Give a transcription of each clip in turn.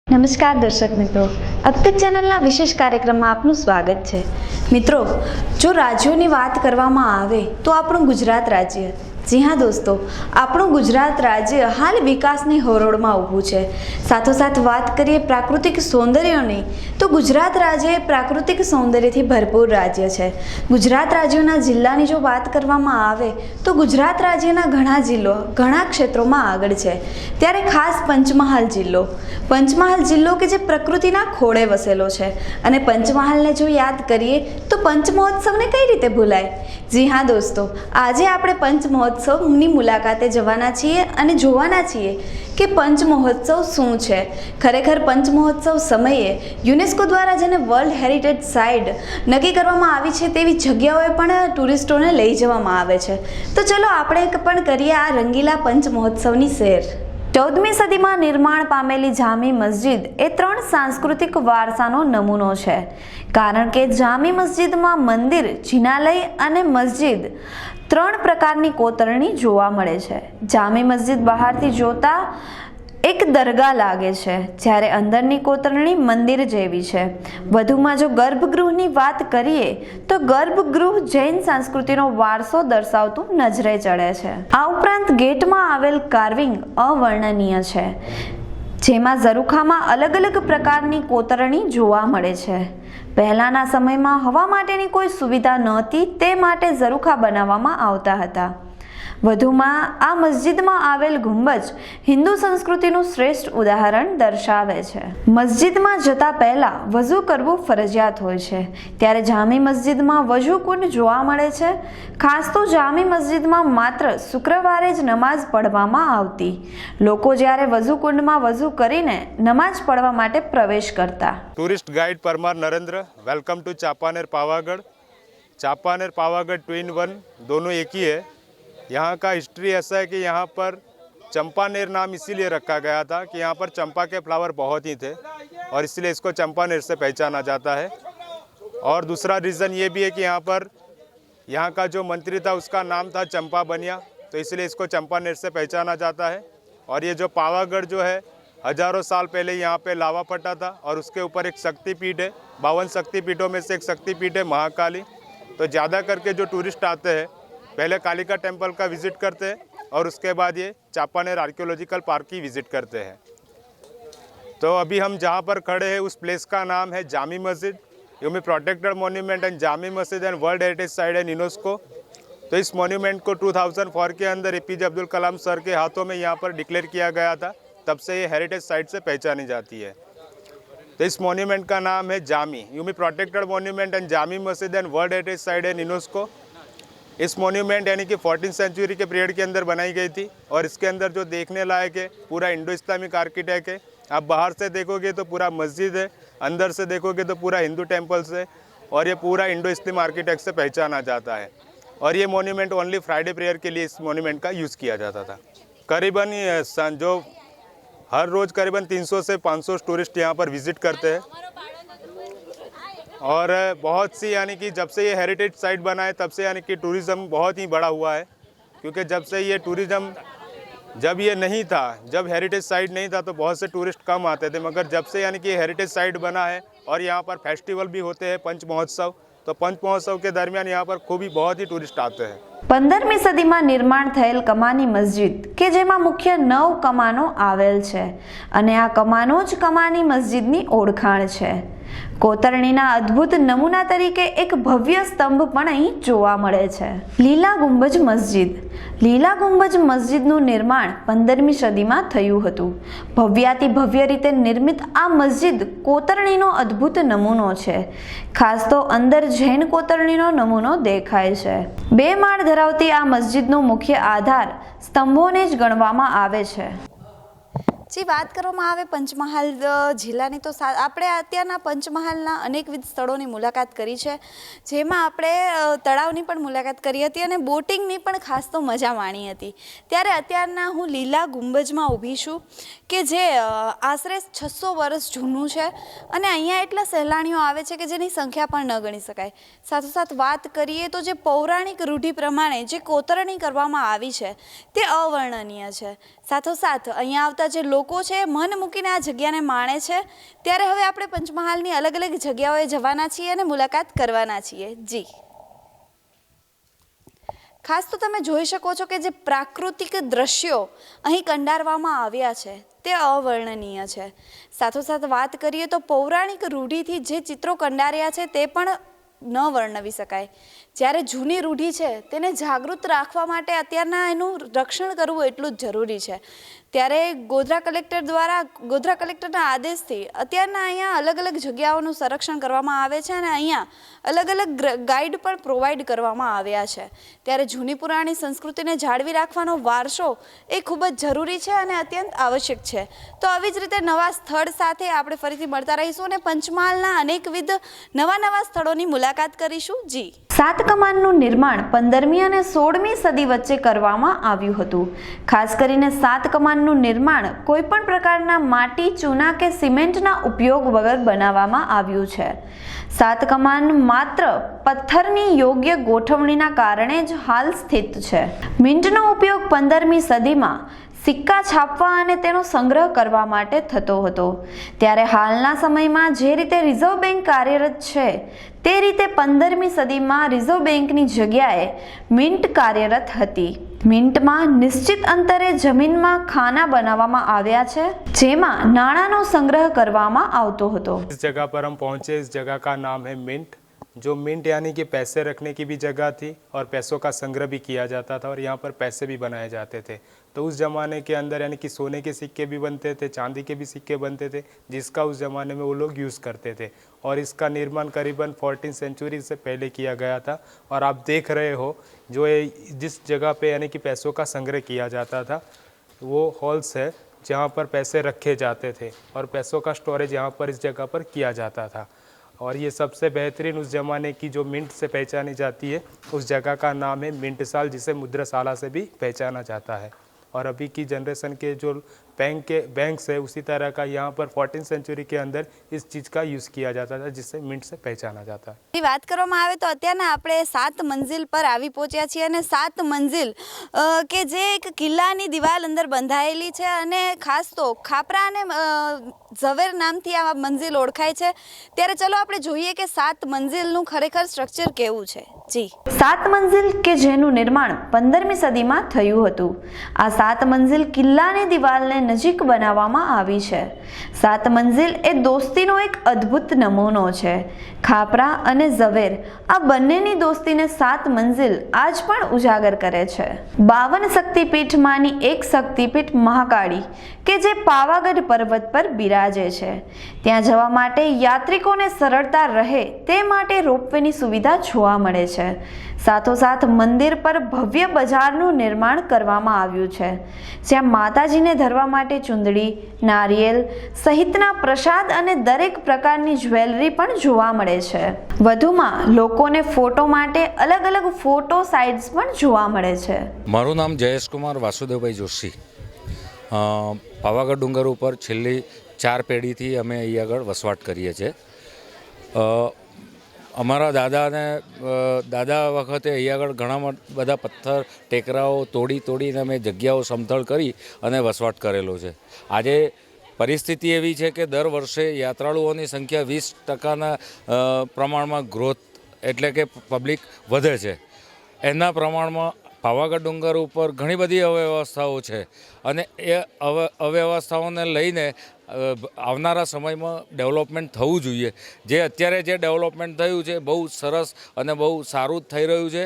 નમસ્કાર દર્શક મિત્રો, અબતક ચેનલના વિશેષ કાર્યક્રમમાં આપનું સ્વાગત છે। મિત્રો, જો રાજ્યોની વાત કરવામાં આવે તો આપણું ગુજરાત રાજ્ય, જી હા દોસ્તો, આપણું ગુજરાત રાજ્ય હાલ વિકાસની હરોળમાં ઊભું છે। સાથોસાથ વાત કરીએ પ્રાકૃતિક સૌંદર્યની તો ગુજરાત રાજ્ય એ પ્રાકૃતિક સૌંદર્યથી ભરપૂર રાજ્ય છે। ગુજરાત રાજ્યના જિલ્લાની જો વાત કરવામાં આવે તો ગુજરાત રાજ્યના ઘણા જિલ્લો ઘણા ક્ષેત્રોમાં આગળ છે। ત્યારે ખાસ પંચમહાલ જિલ્લો કે જે પ્રકૃતિના ખોળે વસેલો છે અને પંચમહાલને જો યાદ કરીએ તો પંચમહોત્સવને કઈ રીતે ભૂલાય। જી હા દોસ્તો, આજે આપણે પંચમહોત્સવની મુલાકાતે જવાના છીએ અને જોવાના છીએ કે પંચમહોત્સવ શું છે। ખરેખર પંચમહોત્સવ સમયે યુનેસ્કો દ્વારા જેને વર્લ્ડ હેરિટેજ સાઇટ નક્કી કરવામાં આવી છે તેવી જગ્યાઓએ પણ ટુરિસ્ટોને લઈ જવામાં આવે છે। તો ચલો આપણે પણ કરીએ આ રંગીલા પંચમહોત્સવની સૈર। 14મી સદીમાં નિર્માણ પામેલી જામી મસ્જિદ એ 3 સાંસ્કૃતિક વારસાનો નમૂનો છે, કારણ કે જામી મસ્જિદમાં મંદિર, જિનાલય અને મસ્જિદ 3 પ્રકારની કોતરણી જોવા મળે છે। જામી મસ્જિદ બહારથી જોતા એક દરગાહ લાગે છે, જ્યારે અંદરની કોતરણી મંદિર જેવી છે। વધુમાં જો ગર્ભગૃહની વાત કરીએ તો ગર્ભગૃહ જૈન સંસ્કૃતિનો વારસો દર્શાવતું નજરે ચડે છે। આ ઉપરાંત ગેટમાં આવેલ કાર્વિંગ અવર્ણનીય છે, જેમાં ઝરૂખામાં અલગ અલગ પ્રકારની કોતરણી જોવા મળે છે। પહેલાના સમયમાં હવા માટેની કોઈ સુવિધા નહોતી, તે માટે ઝરૂખા બનાવવામાં આવતા હતા। વધુમાં આ મસ્જિદમાં આવેલ ગુંબજ હિન્દુ સંસ્કૃતિનું શ્રેષ્ઠ ઉદાહરણ દર્શાવે છે। મસ્જિદમાં જતા પહેલા વઝૂ કરવું ફરજિયાત હોય છે, ત્યારે જામી મસ્જિદમાં વઝૂ કુંડ જોવા મળે છે। ખાસ તો જામી મસ્જિદમાં માત્ર શુક્રવારે જ નમાઝ પઢવામાં આવતી। લોકો જ્યારે વઝૂ કુંડમાં વઝૂ કરીને નમાઝ પઢવા માટે પ્રવેશ કરતા। Tourist guide Parmar Narendra, welcome to Champaner Pavagadh. Champaner Pavagadh 2 in 1 दोनों एक ही है। यहाँ का हिस्ट्री ऐसा है कि यहाँ पर चंपानेर नाम इसीलिए रखा गया था कि यहाँ पर चंपा के फ्लावर बहुत ही थे और इसलिए इसको चंपानेर से पहचाना जाता है। और दूसरा रीज़न ये भी है कि यहाँ का जो मंत्री था उसका नाम था चंपा बनिया, तो इसलिए इसको चंपानेर से पहचाना जाता है। और ये जो पावागढ़ जो है, हजारों साल पहले यहाँ पे लावा फटा था और उसके ऊपर एक शक्तिपीठ है। 52 शक्तिपीठों में से एक शक्तिपीठ है महाकाली। तो ज़्यादा करके जो टूरिस्ट आते हैं पहले कालिका टेम्पल का विज़िट करते हैं और उसके बाद ये चांपानेर आर्कियोलॉजिकल पार्क की विज़िट करते हैं। तो अभी हम जहाँ पर खड़े हैं उस प्लेस का नाम है जामी मस्जिद। यूमी protected monument and Jami Masjid and world heritage site and UNESCO. तो इस मोन्यूमेंट को 2004 के अंदर एपीजे अब्दुल कलाम सर के हाथों में यहाँ पर डिक्लेयर किया गया था, तब से ये हेरिटेज साइट से पहचानी जाती है। तो इस मोन्यूमेंट का नाम है जामी, यूमी protected monument and Jami Masjid and world heritage site and UNESCO. इस मोन्यूमेंट यानी कि 14th सेंचुरी के पीरियड के अंदर बनाई गई थी और इसके अंदर जो देखने लायक है पूरा इंडो इस्लामिक आर्किटेक्ट है। आप बाहर से देखोगे तो पूरा मस्जिद है, अंदर से देखोगे तो पूरा हिंदू टेम्पल्स है और ये पूरा इंडो इस्लाम आर्किटेक्ट से पहचाना जाता है। और ये मोन्यूमेंट ओनली फ्राइडे प्रेयर के लिए इस मोन्यूमेंट का यूज़ किया जाता था। करीबन जो हर रोज़ करीबन 300 से 500 टूरिस्ट यहाँ पर विज़िट करते हैं। और बहुत सी यानी कि जब से ये हेरिटेज साइट बना है तब से यानी कि टूरिज़्म बहुत ही बड़ा हुआ है, क्योंकि जब से ये टूरिज़्म जब ये नहीं था, जब हेरिटेज साइट नहीं था तो बहुत से टूरिस्ट कम आते थे, मगर जब से यानी कि हेरिटेज साइट बना है और यहाँ पर फेस्टिवल भी होते हैं पंच महोत्सव, तो पंच महोत्सव के दरमियान यहाँ पर खूब ही बहुत ही टूरिस्ट आते हैं। 15મી સદીમાં નિર્માણ થયેલ કમાની મસ્જિદ કે જેમાં મુખ્ય 9 કમાનો આવેલ છે અને આ કમાનો જ કમાની મસ્જિદની ઓળખાણ છે। કોતરણીના અદ્ભુત નમૂના તરીકે એક ભવ્ય સ્તંભ પણ અહીં જોવા મળે છે। લીલા ગુંબજ મસ્જિદનું નિર્માણ 15મી સદીમાં થયું હતું। ભવ્યાતિ ભવ્ય રીતે નિર્મિત આ મસ્જિદ કોતરણીનો અદ્ભુત નમૂનો છે। ખાસ તો અંદર જૈન કોતરણીનો નમૂનો દેખાય છે। 2 માળ ધરાવતી આ મસ્જિદનો મુખ્ય આધાર સ્તંભોને જ ગણવામાં આવે છે, જે વાત કરવામાં આવે પંચમહાલ જિલ્લાની તો આપણે અત્યારના પંચમહાલના અનેકવિધ સ્થળોની મુલાકાત કરી છે, જેમાં આપણે તળાવની પણ મુલાકાત કરી હતી અને બોટિંગની પણ ખાસ તો મજા માણી હતી. ત્યારે અત્યારના હું લીલા ગુંબજમાં ઊભી છું કે જે આશરે 600 વર્ષ જૂનું છે અને અહીંયા એટલા સહેલાણીઓ આવે છે કે જેની સંખ્યા પણ ન ગણી શકાય. સાથોસાથ વાત કરીએ તો જે પૌરાણિક રૂઢિ પ્રમાણે જે કોતરણી કરવામાં આવી છે તે અવર્ણનીય છે. સાથોસાથ અહીંયા આવતા જે લોકો છે મન મૂકીને આ જગ્યાને માણે છે. ત્યારે હવે આપણે પંચમહાલની અલગ અલગ જગ્યાઓએ જવાના છીએ અને મુલાકાત કરવાના છીએ. જી, ખાસ તો તમે જોઈ શકો છો કે જે પ્રાકૃતિક દ્રશ્યો અહીં કંડારવામાં આવ્યા છે તે અવર્ણનીય છે. સાથોસાથ વાત કરીએ તો પૌરાણિક રૂઢિથી જે ચિત્રો કંડાર્યા છે તે પણ ન વર્ણવી શકાય. જ્યારે જૂની રૂઢિ છે તેને જાગૃત રાખવા માટે અત્યારના એનું રક્ષણ કરવું એટલું જ જરૂરી છે. ત્યારે ગોધરા કલેક્ટરના આદેશથી અત્યારના અહીંયા અલગ અલગ જગ્યાઓનું સંરક્ષણ કરવામાં આવે છે અને અહીંયા અલગ અલગ ગાઈડ પણ પ્રોવાઈડ કરવામાં આવ્યા છે. ત્યારે જૂની પુરાણી સંસ્કૃતિને જાળવી રાખવાનો વારસો એ ખૂબ જ જરૂરી છે અને અત્યંત આવશ્યક છે. તો આવી જ રીતે નવા સ્થળ સાથે આપણે ફરીથી મળતા રહીશું અને પંચમહાલના અનેકવિધ નવા સ્થળોની મુલાકાત કરીશું. જી, સાત કમાનનું નિર્માણ 15મી અને 16મી સદી વચ્ચે કરવામાં આવ્યું હતું. ખાસ કરીને સાત કમાનનું નિર્માણ કોઈપણ પ્રકારના માટી, ચૂના કે સિમેન્ટના ઉપયોગ વગર બનાવવામાં આવ્યું છે. સાત કમાન માત્ર પથ્થરની યોગ્ય ગોઠવણીના કારણે જ હાલ સ્થિત છે. મિન્ટનો ઉપયોગ 15મી સદીમાં સિક્કા છાપવા અને તેનો સંગ્રહ કરવા માટે થતો હતો. ત્યારે હાલના સમયમાં જે રીતે રિઝર્વ બેંક કાર્યરત છે તે રીતે 15મી સદીમાં રિઝર્વ બેંકની જગ્યાએ મિન્ટ કાર્યરત હતી. મિન્ટમાં નિશ્ચિત અંતરે જમીનમાં ખાના બનાવવામાં આવ્યા છે જેમાં નાણાંનો સંગ્રહ કરવામાં આવતો હતો. इस जगह पर हम पहुँचे. इस जगह का नाम है मिंट. जो मिंट यानी कि पैसे रखने की भी जगह थी और पैसों का संग्रह भी किया जाता था और यहाँ पर पैसे भी बनाए जाते थे. तो उस ज़माने के अंदर यानी कि सोने के सिक्के भी बनते थे, चांदी के भी सिक्के बनते थे, जिसका उस ज़माने में वो लोग यूज़ करते थे. और इसका निर्माण करीबन 14th सेंचुरी से पहले किया गया था. और आप देख रहे हो जो ये जिस जगह पे यानी कि पैसों का संग्रह किया जाता था वो हॉल्स है जहाँ पर पैसे रखे जाते थे और पैसों का स्टोरेज यहाँ पर इस जगह पर किया जाता था. और ये सबसे बेहतरीन उस ज़माने की जो मिंट से पहचानी जाती है उस जगह का नाम है मिंट साल, जिसे मुद्राशाला से भी पहचाना जाता है. और अभी की जनरेशन के जो बैंक्स है उसी तरह का यहाँ पर 14th सेंचुरी के अंदर इस चीज़ का यूज़ किया जाता था जिससे मिंट से पहचाना जाता है. વાત કરવામાં આવે તો અત્યારના આપણે 7 મંજિલ પર આવી પહોંચ્યા છીએ અને 7 મંજિલ કે જે એક કિલ્લાની દિવાલ અંદર બંધાયેલી છે અને ખાસ તો ખાપરા અને ઝવેર નામથી આ મંજિલ ઓળખાય છે. ત્યારે ચલો આપણે જોઈએ કે 7 મંજિલનું ખરેખર સ્ટ્રક્ચર કેવું છે. જી, 7 મંજિલ કે જેનું નિર્માણ 15મી સદીમાં થયું હતું. આ 7 મંજિલ કિલ્લાની દિવાલને નજીક બનાવવામાં આવી છે. 7 મંજિલ એ દોસ્તીનો એક અદ્ભુત નમૂનો છે. ખાપરા અને ઝવેર આ બંનેની દોસ્તીને 7 મંજિલ આજ પણ ઉજાગર કરે છે. 52 શક્તિપીઠમાંની એક શક્તિપીઠ મહાકાળી કે જે પાવાગઢ પર્વત પર બિરાજે છે. ત્યાં જવા માટે યાત્રિકોને સરળતા રહે તે માટે રોપવેની સુવિધા જોવા મળે છે. સાથોસાથ મંદિર પર ભવ્ય બજારનું નિર્માણ કરવામાં આવ્યું છે જ્યાં માતાજીને ધરવા માટે ચુંદડી, નારિયેલ સહિતના પ્રસાદ અને દરેક પ્રકારની જ્વેલરી પણ જોવા મળે છે. વધુમાં લોકોને ફોટો માટે અલગ અલગ ફોટો સાઇટ્સ પણ જોવા મળે છે. મારું નામ જયેશકુમાર વાસુદેવભાઈ જોશી. પાવાગઢ ડુંગર ઉપર છેલ્લી 4 પેઢીથી અમે અહીં આગળ વસવાટ કરીએ છીએ. અમારા દાદા વખતે અહીં આગળ ઘણા બધા પથ્થર ટેકરાઓ તોડીને અમે જગ્યાઓ સમતળ કરી અને વસવાટ કરેલો છે. આજે પરિસ્થિતિ એવી છે કે દર વર્ષે યાત્રાળુઓની સંખ્યા 20% પ્રમાણમાં ગ્રોથ એટલે કે પબ્લિક વધે છે. એના પ્રમાણમાં પાવાગઢ ડુંગર ઉપર ઘણી બધી અવ્યવસ્થાઓ છે અને એ અવ્યવસ્થાઓને લઈને આવનારા સમયમાં ડેવલપમેન્ટ થવું જોઈએ. જે અત્યારે જે ડેવલપમેન્ટ થયું છે બહુ સરસ અને બહુ સારું જ થઈ રહ્યું છે.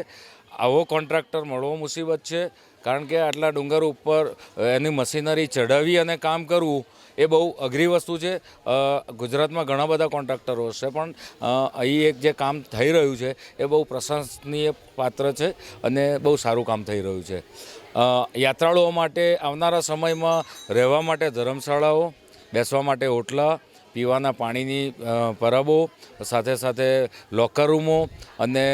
આવો કોન્ટ્રાક્ટર મળવો મુસીબત છે કારણ કે આટલા ડુંગર ઉપર એની મશીનરી ચડાવી અને કામ કરવું એ બહુ અઘરી વસ્તુ છે. ગુજરાતમાં ઘણા બધા કોન્ટ્રાક્ટરો છે, પણ અહીં એક જે કામ થઈ રહ્યું છે એ બહુ પ્રશંસનીય પાત્ર છે અને બહુ સારું કામ થઈ રહ્યું છે. યાત્રાળુઓ માટે આવનારા સમયમાં રહેવા માટે ધર્મશાળાઓ, બેસવા માટે ઓટલા, પીવાના પાણીની પરબો, સાથે સાથે લોકર રૂમો અને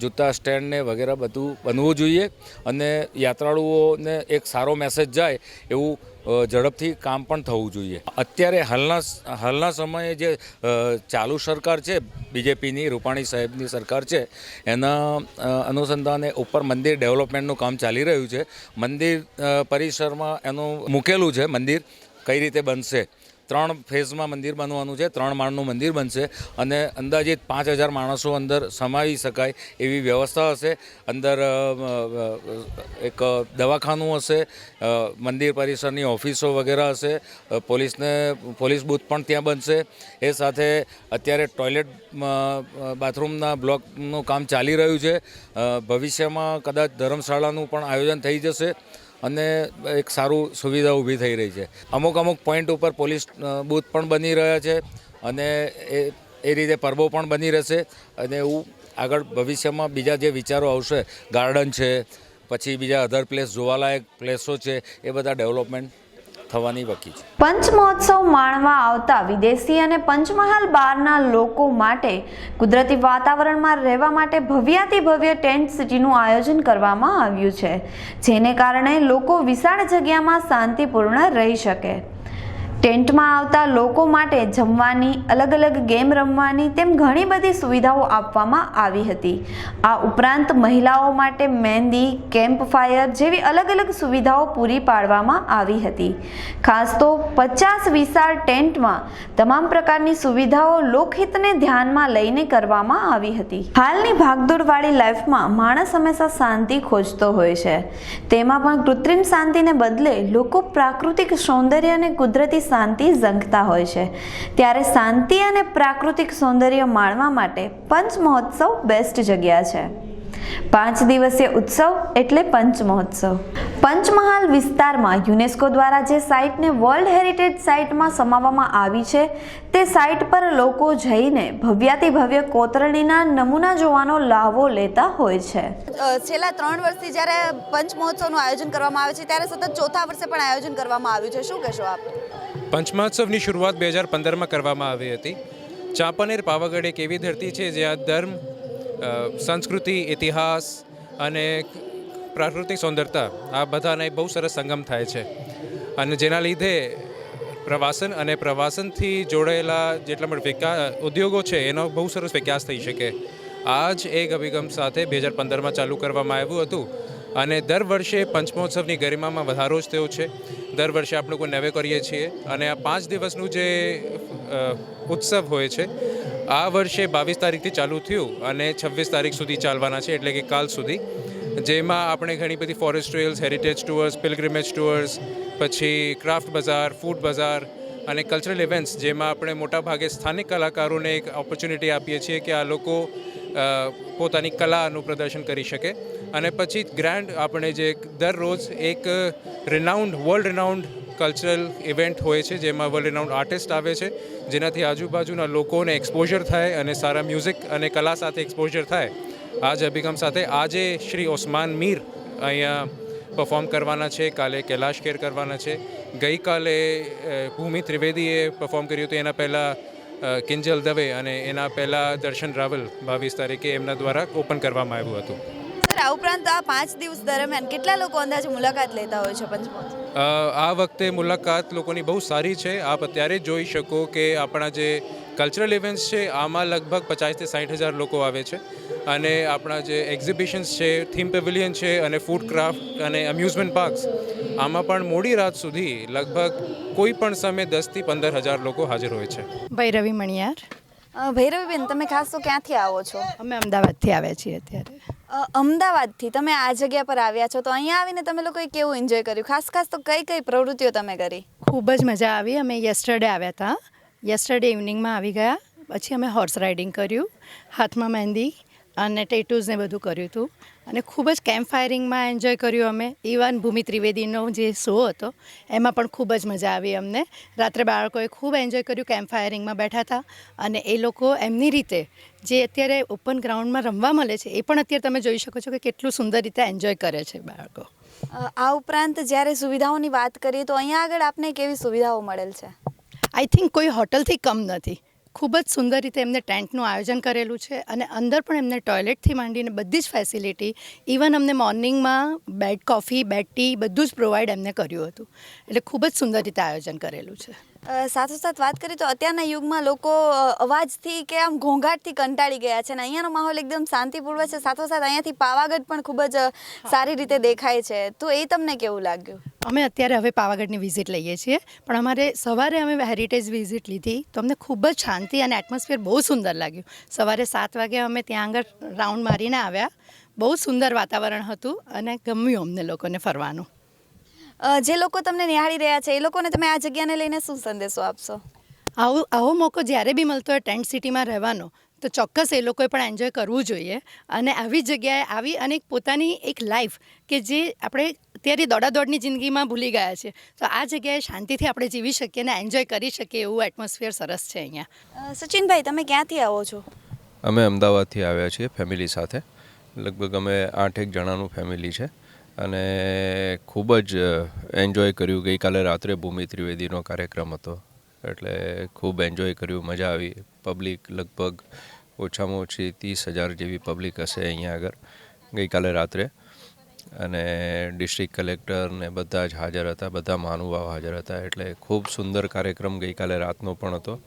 જૂતા સ્ટેન્ડને વગેરે બધું બનવું જોઈએ અને યાત્રાળુઓને એક સારો મેસેજ જાય એવું ઝડપથી કામ પણ થવું જોઈએ. અત્યારે હાલના સમયે જે ચાલુ સરકાર છે, બીજેપીની રૂપાણી સાહેબની સરકાર છે, એના અનુસંધાને ઉપર મંદિર ડેવલપમેન્ટનું કામ ચાલી રહ્યું છે. મંદિર પરિસરમાં એનું મૂકેલું છે મંદિર કઈ રીતે બનશે. 3 ફેઝમાં મંદિર બનવાનું છે. 3 માળનું મંદિર બનશે અને અંદાજિત 5000 માણસો અંદર સમાવી શકાય એવી વ્યવસ્થા હશે. અંદર એક દવાખાનું હશે, મંદિર પરિસરની ઓફિસો વગેરે હશે, પોલીસ બૂથ પણ ત્યાં બનશે. એ સાથે અત્યારે ટોયલેટ બાથરૂમના બ્લોકનું કામ ચાલી રહ્યું છે. ભવિષ્યમાં કદાચ ધર્મશાળાનું પણ આયોજન થઈ જશે અને એક સારું સુવિધા ઊભી થઈ રહી છે. અમુક પોઈન્ટ ઉપર પોલીસ બૂથ પણ બની રહ્યા છે અને એ રીતે પરબો પણ બની રહેશે અને એવું આગળ ભવિષ્યમાં બીજા જે વિચારો આવશે, ગાર્ડન છે, પછી બીજા અધર પ્લેસ, જોવાલાયક પ્લેસો છે, એ બધા ડેવલપમેન્ટ થવાની બાકી છે. પંચમહોત્સવ માણવા આવતા વિદેશી અને પંચમહાલ બહારના લોકો માટે કુદરતી વાતાવરણમાં રહેવા માટે ભવ્યાતિ ભવ્ય ટેન્ટ સિટીનું આયોજન કરવામાં આવ્યું છે, જેને કારણે લોકો વિશાળ જગ્યામાં શાંતિપૂર્ણ રહી શકે. ટેન્ટમાં આવતા લોકો માટે જમવાની, અલગ અલગ ગેમ રમવાની તેમ ઘણી બધી સુવિધાઓ આપવામાં આવી હતી. આ ઉપરાંત મહિલાઓ માટે મહેંદી, કેમ્પ ફાયર જેવી અલગ અલગ સુવિધાઓ પૂરી પાડવામાં આવી હતી. ખાસ તો 50 વિશાળ ટેન્ટમાં તમામ પ્રકારની સુવિધાઓ લોકહિતને ધ્યાનમાં લઈને કરવામાં આવી હતી. હાલની ભાગદોડવાળી લાઈફમાં માણસ હંમેશા શાંતિ ખોજતો હોય છે. તેમાં પણ કૃત્રિમ શાંતિને બદલે લોકો પ્રાકૃતિક સૌંદર્ય અને કુદરતી શાંતિ ઝંખતા હોય છે. ત્યારે શાંતિ અને પ્રાકૃતિક સૌંદર્ય માણવા માટે પંચમહોત્સવ બેસ્ટ જગ્યા છે. 5 દિવસીય ઉત્સવ એટલે પંચમહોત્સવ. પંચમહાલ વિસ્તારમાં યુનેસ્કો દ્વારા જે સાઇટને વર્લ્ડ હેરિટેજ સાઇટમાં સમાવવામાં આવી છે, તે સાઇટ પર લોકો જઈને ભવ્યાતિ ભવ્ય કોતરણીના નમૂના જોવાનો લાહવો લેતા હોય છે. છેલ્લા 3 વર્ષથી જ્યારે પંચમહોત્સવનું આયોજન કરવામાં આવે છે, ત્યારે સતત 4થા વર્ષે પણ આયોજન કરવામાં આવ્યું છે. શું કહેશો આપ? પંચમહોત્સવની શરૂઆત 2015માં કરવામાં આવી હતી. ચાંપાનેર પાવાગઢ એક એવી ધરતી છે જ્યાં ધર્મ, સંસ્કૃતિ, ઇતિહાસ અને પ્રાકૃતિક સૌંદર્યતા આ બધાને બહુ સરસ સંગમ થાય છે અને જેના લીધે પ્રવાસન અને પ્રવાસનથી જોડાયેલા જેટલા પણ ઉદ્યોગો છે એનો બહુ સરસ વિકાસ થઈ શકે. આ જ એક અભિગમ સાથે 2015માં ચાલુ કરવામાં આવ્યું હતું અને દર વર્ષે પંચમહોત્સવની ગરિમામાં વધારો જ થયો છે. દર વર્ષે આપણે કોઈ નવે કરીએ છીએ અને આ 5 દિવસનું જે ઉત્સવ હોય છે, આ વર્ષે 22 તારીખથી ચાલુ થયું અને 26 તારીખ સુધી ચાલવાના છે, એટલે કે કાલ સુધી. જેમાં આપણે ઘણી બધી forest trails, heritage tours, pilgrimage tours, પછી ક્રાફ્ટ બજાર, ફૂડ બજાર અને કલ્ચરલ ઇવેન્ટ્સ, જેમાં આપણે મોટાભાગે સ્થાનિક કલાકારોને એક ઓપોર્ચ્યુનિટી આપીએ છીએ કે આ લોકો પોતાની કલાનું પ્રદર્શન કરી શકે. અને પછી ગ્રાન્ડ આપણે જે દરરોજ એક વર્લ્ડ રિનાઉન્ડ કલ્ચરલ ઇવેન્ટ હોય છે, જેમાં વર્લ્ડ રિનાઉન્ડ આર્ટિસ્ટ આવે છે, જેનાથી આજુબાજુના લોકોને એક્સપોઝર થાય અને સારા મ્યુઝિક અને કલા સાથે એક્સપોઝર થાય. આ જ અભિગમ સાથે આજે શ્રી ઓસ્માન મીર અહીંયા પરફોર્મ કરવાના છે, કાલે કૈલાશ ખેર કરવાના છે, ગઈકાલે ભૂમિ ત્રિવેદીએ પરફોર્મ કર્યું હતું, એના પહેલાં કિંજલ દવે અને એના પહેલાં દર્શન રાવલ 22 તારીખે એમના દ્વારા ઓપન કરવામાં આવ્યું હતું. સર, આ ઉપરાંત આ 5 દિવસ દરમિયાન કેટલા લોકો અંદાજે મુલાકાત લેતા હોય છે પંચમહોત્સવ? આ વખતે મુલાકાત લોકોની બહુ સારી છે. આપ અત્યારે જ જોઈ શકો કે આપણા જે કલ્ચરલ ઇવેન્ટ્સ છે આમાં લગભગ 50,000 થી 60,000 લોકો આવે છે અને આપણા જે એક્ઝિબિશન્સ છે, થીમ પેવિલિયન છે અને ફૂડ ક્રાફ્ટ અને અમ્યુઝમેન્ટ પાર્ક્સ, આમાં પણ મોડી રાત સુધી લગભગ કોઈ પણ સમયે 10,000 થી 15,000 લોકો હાજર હોય છે. ભૈરવી મણિયાર. ભૈરવીબેન, તમે ખાસ તો ક્યાંથી આવો છો? અમે અમદાવાદથી આવ્યા છીએ અત્યારે. અમદાવાદથી તમે આ જગ્યા પર આવ્યા છો, તો અહીંયા આવીને તમે લોકોએ કેવું એન્જોય કર્યું? ખાસ તો કઈ પ્રવૃત્તિઓ તમે કરી? ખૂબ જ મજા આવી. અમે યસ્ટરડે આવ્યા હતા. યસ્ટરડે ઇવનિંગમાં આવી ગયા. પછી અમે હોર્સ રાઇડિંગ કર્યું, હાથમાં મહેંદી અને ટેટૂઝ ને બધું કર્યું હતું અને ખૂબ જ કેમ્પ ફાયરિંગમાં એન્જોય કર્યું અમે. ઇવન ભૂમિ ત્રિવેદીનો જે શો હતો એમાં પણ ખૂબ જ મજા આવી અમને. રાત્રે બાળકોએ ખૂબ એન્જોય કર્યું, કેમ્પ ફાયરિંગમાં બેઠા હતા અને એ લોકો એમની રીતે જે અત્યારે ઓપન ગ્રાઉન્ડમાં રમવા મળે છે એ પણ અત્યારે તમે જોઈ શકો છો કે કેટલું સુંદર રીતે એન્જોય કરે છે બાળકો. આ ઉપરાંત જ્યારે સુવિધાઓની વાત કરીએ તો અહીંયા આગળ આપને કેવી સુવિધાઓ મળેલ છે? આઈ થિંક કોઈ હોટલથી કમ નથી. ખૂબ જ સુંદર રીતે એમને ટેન્ટનું આયોજન કરેલું છે અને અંદર પણ એમને ટોયલેટથી માંડીને બધી જ ફેસિલિટી, ઇવન અમને મોર્નિંગમાં બેડ કોફી, બેડ ટી બધું જ પ્રોવાઈડ એમને કર્યું હતું. એટલે ખૂબ જ સુંદર રીતે આયોજન કરેલું છે. સાથોસાથ વાત કરીએ તો અત્યારના યુગમાં લોકો અવાજથી કે આમ ઘોંઘાટથી કંટાળી ગયા છે અને અહીંયાનો માહોલ એકદમ શાંતિપૂર્વક છે. સાથોસાથ અહીંયાથી પાવાગઢ પણ ખૂબ જ સારી રીતે દેખાય છે. તો એ તમને કેવું લાગ્યું? અમે અત્યારે હવે પાવાગઢની વિઝિટ લઈએ છીએ, પણ અમારે સવારે અમે હેરિટેજ વિઝિટ લીધી તો અમને ખૂબ જ શાંતિ અને એટમોસ્ફિયર બહુ સુંદર લાગ્યું. સવારે 7 વાગે અમે ત્યાં આગળ રાઉન્ડ મારીને આવ્યા. બહુ સુંદર વાતાવરણ હતું અને ગમ્યું અમને લોકોને ફરવાનું. જે લોકો તમને નિહાળી રહ્યા છે એ લોકોને તમે આ જગ્યાને લઈને શું સંદેશો આપશો? આવો મોકો જ્યારે બી મળતો હોય ટેન્ટ સિટીમાં રહેવાનો તો ચોક્કસ એ લોકોએ પણ એન્જોય કરવું જોઈએ અને આવી જગ્યાએ આવી અને પોતાની એક લાઈફ કે જે આપણે અત્યારે દોડાદોડની જિંદગીમાં ભૂલી ગયા છે તો આ જગ્યાએ શાંતિથી આપણે જીવી શકીએ અને એન્જોય કરી શકીએ એવું એટમોસ્ફિયર સરસ છે અહીંયા. સચિનભાઈ, તમે ક્યાંથી આવો છો? અમે અમદાવાદથી આવ્યા છીએ ફેમિલી સાથે. લગભગ અમે 8 જણાનું ફેમિલી છે અને ખૂબ જ એન્જોય કર્યું. ગઈકાલે રાત્રે ભૂમિ ત્રિવેદીનો કાર્યક્રમ હતો એટલે ખૂબ એન્જોય કર્યું, મજા આવી. પબ્લિક લગભગ ઓછામાં ઓછી 30,000 જેવી પબ્લિક હશે અહીંયા આગળ ગઈકાલે રાત્રે. અને ડિસ્ટ્રિક્ટ કલેક્ટર ને બધા જ હાજર હતા, બધા મહાનુભાવ હાજર હતા. એટલે ખૂબ સુંદર કાર્યક્રમ ગઈકાલે રાતનો પણ હતો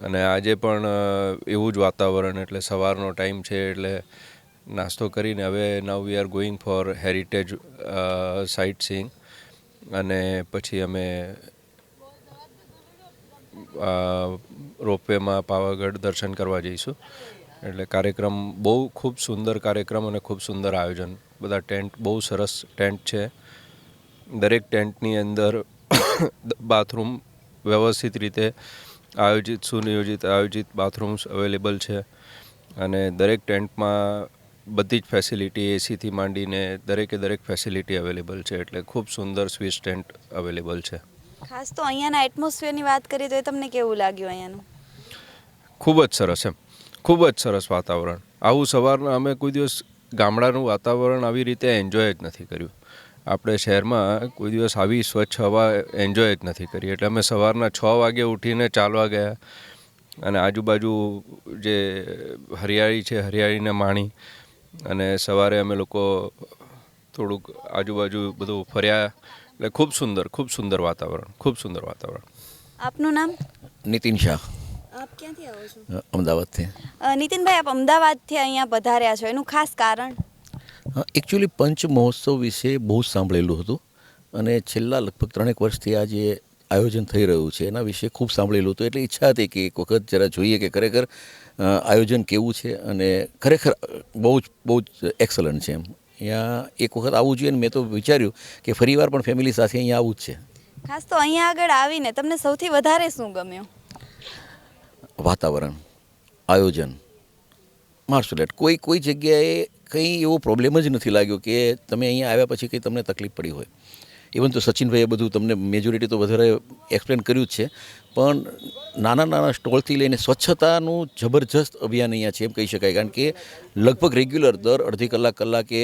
અને આજે પણ એવું જ વાતાવરણ. એટલે સવારનો ટાઈમ છે એટલે નાસ્તો કરીને હવે now we are going for heritage site seeing અને પછી અમે રોપવેમાં પાવાગઢ દર્શન કરવા જઈશું. એટલે કાર્યક્રમ બહુ ખૂબ સુંદર કાર્યક્રમ અને ખૂબ સુંદર આયોજન. બધા ટેન્ટ બહુ સરસ ટેન્ટ છે. દરેક ટેન્ટની અંદર બાથરૂમ વ્યવસ્થિત રીતે સુનિયોજિત આયોજિત બાથરૂમ્સ અવેલેબલ છે અને દરેક ટેન્ટમાં બધી જ ફેસિલિટી એસીથી માંડીને દરેક ફેસિલિટી અવેલેબલ છે. એટલે ખૂબ સુંદર સ્વિસ ટેન્ટ અવેલેબલ છે. ખાસ તો અહીંયાના એટમોસ્ફિયરની વાત કરીએ તો એ તમને કેવું લાગ્યું અહીંયાનું? ખૂબ જ સરસ ખૂબ જ સરસ વાતાવરણ. આવું સવારના અમે કોઈ દિવસ ગામડાનું વાતાવરણ આવી રીતે એન્જોય જ નથી કર્યું. આપણે શહેરમાં કોઈ દિવસ આવી સ્વચ્છ હવા એન્જોય જ નથી કરી. એટલે અમે સવારના 6 વાગે ઉઠીને ચાલવા ગયા અને આજુબાજુ જે હરિયાળી છે હરિયાળીને માણી અને સવારે અમે લોકો થોડુંક આજુબાજુ બધું ફર્યા. એટલે ખૂબ સુંદર વાતાવરણ. આપનું નામ? નીતિન શાહ, આપ ક્યાંથી આવો છો? અમદાવાદથી. નીતિનભાઈ, આપ અમદાવાદથી અહીંયા પધાર્યા છો, એનું ખાસ કારણ? એકચ્યુઅલી પંચ મહોત્સવ વિશે બહુ જ સાંભળેલું હતું અને છેલ્લા લગભગ 3 વર્ષથી આ જે આયોજન થઈ રહ્યું છે એના વિશે ખૂબ સાંભળેલું હતું. એટલે ઈચ્છા હતી કે એક વખત જરા જોઈએ કે ખરેખર આયોજન કેવું છે અને ખરેખર બહુ જ એક્સલન્ટ છે. એમ અહીંયા એક વખત આવવું જોઈએ અને મેં તો વિચાર્યું કે ફરીવાર પણ ફેમિલી સાથે અહીંયા આવવું જ છે. ખાસ તો અહીંયા આગળ આવીને તમને સૌથી વધારે શું ગમ્યું? વાતાવરણ, આયોજન, માર્શલ આર્ટ. કોઈ જગ્યાએ કંઈ એવો પ્રોબ્લેમ જ નથી લાગ્યો કે તમે અહીંયા આવ્યા પછી કંઈ તમને તકલીફ પડી હોય. ઇવન તો સચિનભાઈએ બધું તમને મેજોરિટી તો વધારે એક્સપ્લેન કર્યું જ છે, પણ નાના સ્ટોલથી લઈને સ્વચ્છતાનું જબરજસ્ત અભિયાન અહીંયા છે એમ કહી શકાય. કારણ કે લગભગ રેગ્યુલર દર અડધી કલાકે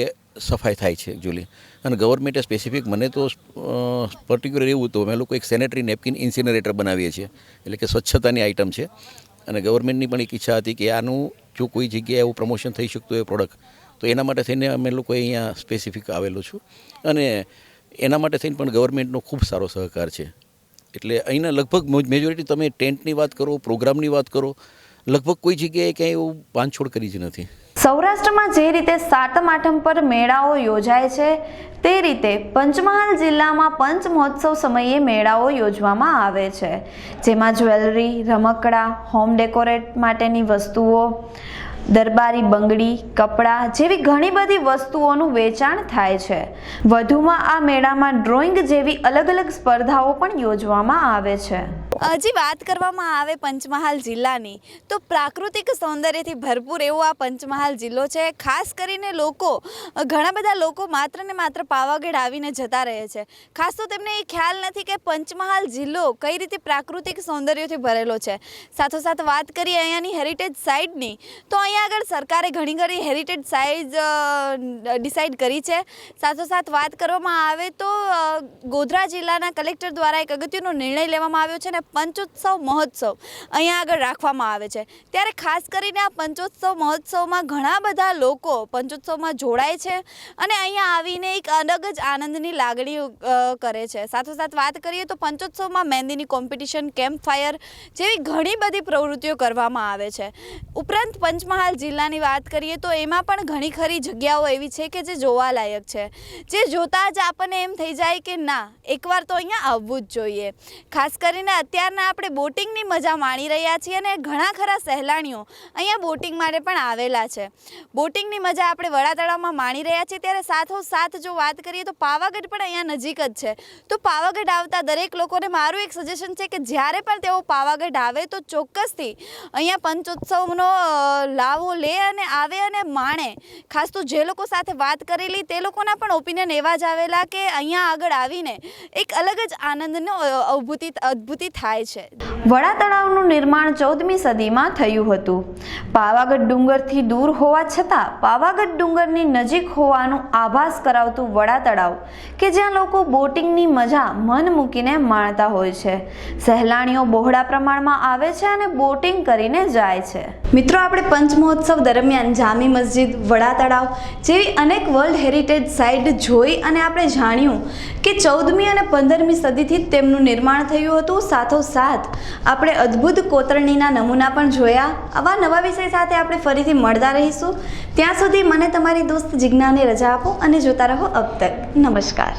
સફાઈ થાય છે એકચ્યુઅલી. અને ગવર્મેન્ટે સ્પેસિફિક મને તો પર્ટિક્યુલર એવું હતું, અમે લોકો એક સેનેટરી નેપકિન ઇન્સિનરેટર બનાવીએ છીએ એટલે કે સ્વચ્છતાની આઇટમ છે. અને ગવર્મેન્ટની પણ એક ઈચ્છા હતી કે આનું જો કોઈ જગ્યાએ એવું પ્રમોશન થઈ શકતું હોય પ્રોડક્ટ તો એના માટે થઈને અમે લોકો અહીંયા સ્પેસિફિક આવેલું છું અને એના માટે થઈને પણ ગવર્મેન્ટનો ખૂબ સારો સહકાર છે. એટલે અહીંના લગભગ મેજોરિટી તમે ટેન્ટની વાત કરો, પ્રોગ્રામની વાત કરો, લગભગ કોઈ જગ્યાએ ક્યાંય એવું બાંધછોડ કરી જ નથી. સૌરાષ્ટ્રમાં જે રીતે સાતમ આઠમ પર મેળાઓ યોજાય છે તે રીતે પંચમહાલ જિલ્લામાં પંચ મહોત્સવ સમયે મેળાઓ યોજવામાં આવે છે, જેમાં જ્વેલરી, રમકડા, હોમ ડેકોરેટ માટેની વસ્તુઓ, દરબારી બંગડી, કપડાં જેવી ઘણી બધી વસ્તુઓનું વેચાણ થાય છે. વધુમાં આ મેળામાં ડ્રોઈંગ જેવી અલગ અલગ સ્પર્ધાઓ પણ યોજવામાં આવે છે. હજી વાત કરવામાં આવે પંચમહાલ જિલ્લાની તો પ્રાકૃતિક સૌંદર્યથી ભરપૂર એવો આ પંચમહાલ જિલ્લો છે. ખાસ કરીને ઘણા બધા લોકો માત્ર ને માત્ર પાવાગઢ આવીને જતા રહે છે. ખાસ તો તેમને એ ખ્યાલ નથી કે પંચમહાલ જિલ્લો કઈ રીતે પ્રાકૃતિક સૌંદર્યથી ભરેલો છે. સાથોસાથ વાત કરીએ અહીંયાની હેરિટેજ સાઇટની તો અહીંયા આગળ સરકારે ઘણી હેરિટેજ સાઇટ ડિસાઇડ કરી છે. સાથોસાથ વાત કરવામાં આવે તો ગોધરા જિલ્લાના કલેક્ટર દ્વારા એક અગત્યનો નિર્ણય લેવામાં આવ્યો છે ને પંચોત્સવ મહોત્સવ અહીંયા આગળ રાખવામાં આવે છે. ત્યારે ખાસ કરીને આ પંચોત્સવ મહોત્સવમાં ઘણા બધા લોકો પંચોત્સવમાં જોડાય છે અને અહીંયા આવીને એક અલગ જ આનંદની લાગણી કરે છે. સાથોસાથ વાત કરીએ તો પંચોત્સવમાં મહેંદીની કોમ્પિટિશન, કેમ્પ ફાયર જેવી ઘણી બધી પ્રવૃત્તિઓ કરવામાં આવે છે. ઉપરાંત પંચમહાલ જિલ્લાની વાત કરીએ તો એમાં પણ ઘણી ખરી જગ્યાઓ એવી છે કે જે જોવાલાયક છે, જે જોતાં જ આપણને એમ થઈ જાય કે ના, એકવાર તો અહીંયા આવવું જ જોઈએ. ખાસ કરીને અત્યારના આપણે બોટિંગની મજા માણી રહ્યા છીએ અને ઘણા ખરા સહેલાણીઓ અહીંયા બોટિંગ માટે પણ આવેલા છે. બોટિંગની મજા આપણે વડા તળાવમાં માણી રહ્યા છીએ. ત્યારે સાથોસાથ જો વાત કરીએ તો પાવાગઢ પણ અહીંયા નજીક જ છે. તો પાવાગઢ આવતા દરેક લોકોને મારું એક સજેશન છે કે જ્યારે પણ તેઓ પાવાગઢ આવે તો ચોક્કસથી અહીંયા પંચોત્સવનો લાવો લે અને આવે અને માણે. ખાસ તો જે લોકો સાથે વાત કરેલી તે લોકોના પણ ઓપિનિયન એવા જ આવેલા કે અહીંયા આગળ આવીને એક અલગ જ આનંદનો અદ્ભુતિ થાય છે. વડા તળાવનું નિર્માણ 14મી સદીમાં થયું હતું. પાવાગઢ ડુંગરથી દૂર હોવા છતાં પાવાગઢ ડુંગરની નજીક હોવાનું આભાસ કરાવતું વડા તળાવ કે જ્યાં લોકો બોટિંગની મજા મન મૂકીને માણતા હોય છે. સહેલાણીઓ બહોળા પ્રમાણમાં આવે છે અને બોટિંગ કરીને જાય છે. મિત્રો, આપણે પંચમહોત્સવ દરમિયાન જામી મસ્જિદ, વડા તળાવ જેવી અનેક વર્લ્ડ હેરિટેજ સાઇટ જોઈ અને આપણે જાણ્યું કે 14મી અને 15મી સદીથી તેમનું નિર્માણ થયું હતું. સાથોસાથ આપણે અદ્ભુત કોતરણીના નમૂના પણ જોયા. આવા નવા વિષય સાથે આપણે ફરીથી મળતા રહીશું. ત્યાં સુધી મને તમારી દોસ્ત જિજ્ઞાને રજા આપો અને જોતા રહો અબ તક. નમસ્કાર.